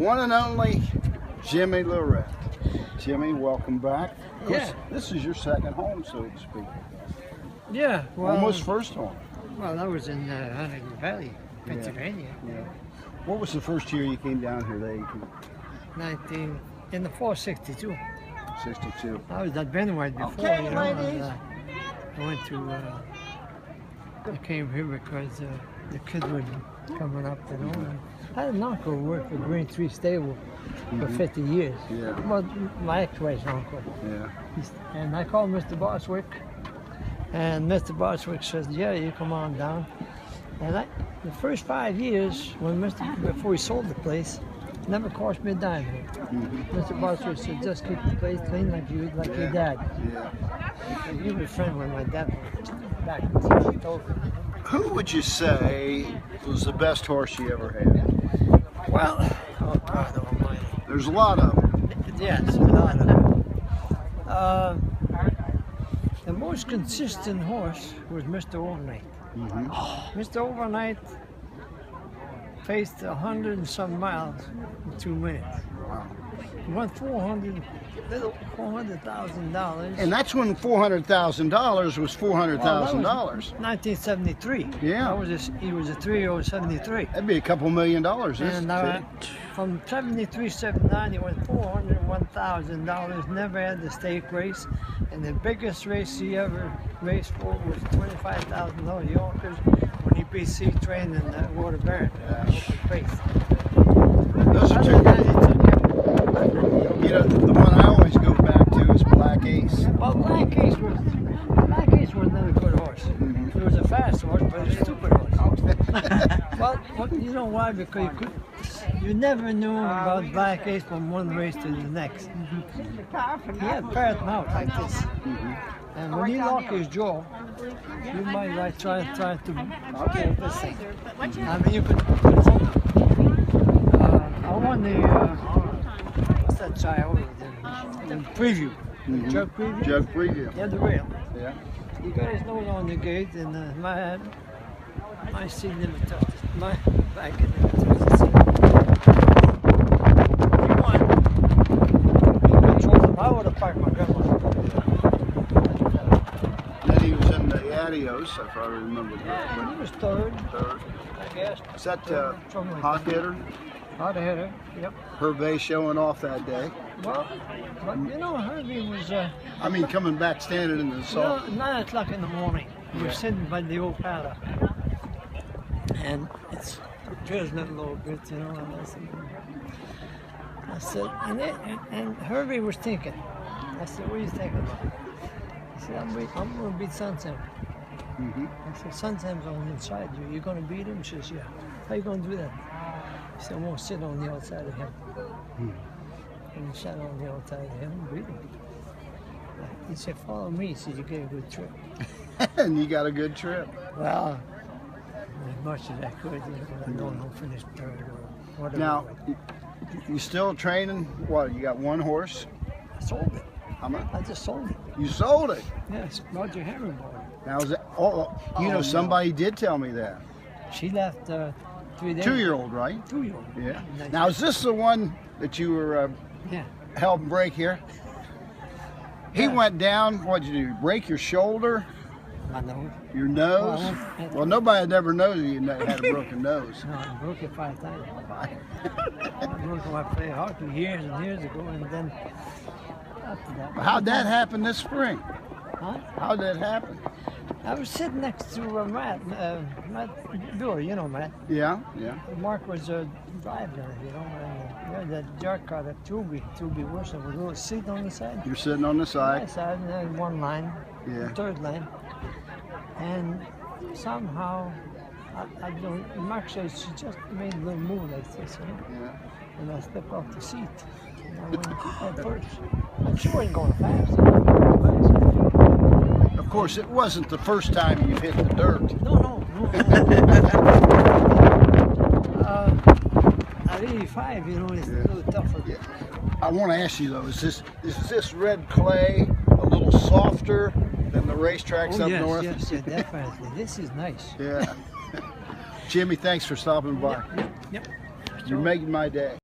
one and only Jimmy Larente. Jimmy, welcome back. Of course, Yeah. This is your second home, so to speak. Yeah, well, Almost first home. Well, I was in Huntington Valley, Pennsylvania. Yeah. What was the first year you came down here to Aiken? In the fall '62. 62. I'd been white before, Okay, you know. ladies. And, I went to. I came here because the kids were coming up, you know. And I had an uncle who worked for Green Tree Stable for 50 years. Yeah. Well, my ex-wife's uncle. Yeah. And I called Mr. Boswick, and Mr. Boswick says, "Yeah, you come on down." And the first 5 years, before he sold the place, never cost me a dime here. Mr. Boswick said, "Just keep the place clean like your dad." Yeah. And he was a friend with my dad back in October. Who would you say was the best horse you ever had? Well, oh God Almighty. There's a lot of them. Yes, a lot of them. The most consistent horse was Mr. Overnight. Mr. Overnight faced 100 and some miles in 2 minutes. Wow. He won $400,000. And that's when $400,000 was $400,000. 1973. Yeah. He was a 3-year-old 73. That'd be a couple $1 million. And from 73, 79, he won $401,000. Never had the stake race, and the biggest race he ever raced for was $25,000 Yonkers when he beat C Train in the Water Baron. Open face. Those are two. You know, the one I always go back to is Black Ace. Well, Black Ace was another good horse. He was a fast horse, but a stupid horse. Well, you know why? Because you never knew about Black Ace from one race to the next. He had parrot mouth like this. And when he locked his jaw, you might like try to get this thing. I mean, you could. I won the what's that child? The preview. Jug preview. Jug preview. Yeah, the rail. Yeah. He got his nose on the gate, and my seat never touched it. My back never touched the seat. He won. He controlled him. I would have parked my grandma. Then he was in the Adios, if I remember He correctly. was third, Third. I guess. Is that Something like hot that. hitter? Hot hitter, yep. Hervé showing off that day. Well, but you know, Herbie was, I mean, coming back standing in the salt. 9 o'clock in the morning. We were sitting by the old paddock. And it's drizzling a little bit, you know. And I said, and Herbie was thinking. I said, what are you thinking? He said, I'm going to beat Sunsam. I said, Sunsam's on the inside. You going to beat him? He says, yeah. How you going to do that? He said, I won't sit on the outside of him. And he sat on the outside of him and beat him. He said, follow me. He said, you get a good trip. And you got a good trip. Well, as much as I could, you know, I don't know, finish third or whatever. Now, you still training? What, you got one horse? I sold it. How much? I just sold it. You sold it. Yes, Roger Huston bought it. Now, is it, somebody did tell me that. She left 3 days. 2-year-old, right? 2-year-old. Yeah. Nice. Now, is this the one that you were Yeah. helping break here? He Yeah. went down, what'd you do? Break your shoulder? My nose. Your nose? Well, nobody had ever known you had a broken nose. No, I broke it 5 times. I broke my play hockey years and years ago, and then after that. How'd that happen this spring? Huh? How'd that happen? I was sitting next to Matt Bueller, you know Matt. Yeah, yeah. Mark was driving it, you know, and we had that jerk car, that Tubi Wilson, with a little seat on the side. You're sitting on the My side. side, and then one line, Yeah. third line. And somehow, I don't, Mark says she just made a little move like this, you know? Yeah. And I stepped off the seat. And I went head first. And she wasn't going fast. Of course, it wasn't the first time you've hit the dirt. No. At 85, you know, it's a little tougher. Yeah. I want to ask you though, is this red clay a little softer than the racetracks up north? Yes, definitely. This is nice. Yeah. Jimmy, thanks for stopping by. Yep. You're making my day.